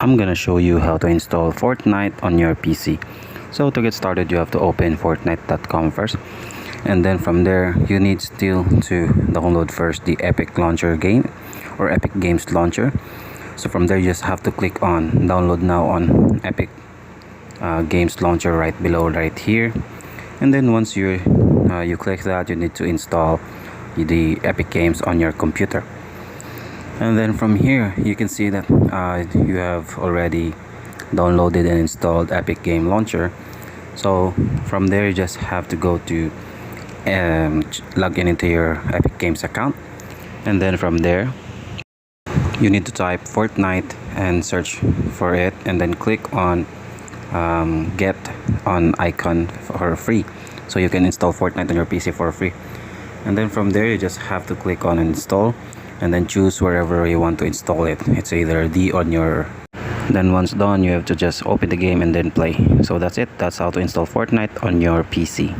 I'm gonna show you how to install Fortnite on your PC. So to get started, you have to open fortnite.com first, and then from there you need still to download first the Epic Launcher game or Epic Games Launcher. So from there you just have to click on download now on Epic Games Launcher right below right here, and then once you click that, you need to install the Epic Games on your computer. And then from here you can see that you have already downloaded and installed Epic Game Launcher. So from there you just have to go to log in into your Epic Games account, and then from there you need to type Fortnite and search for it, and then click on get on icon for free, so you can install Fortnite on your PC for free. And then from there you just have to click on install, and then choose wherever you want to install it. It's either D on your, then once done you have to just open the game and then play. So that's it. That's how to install Fortnite on your PC.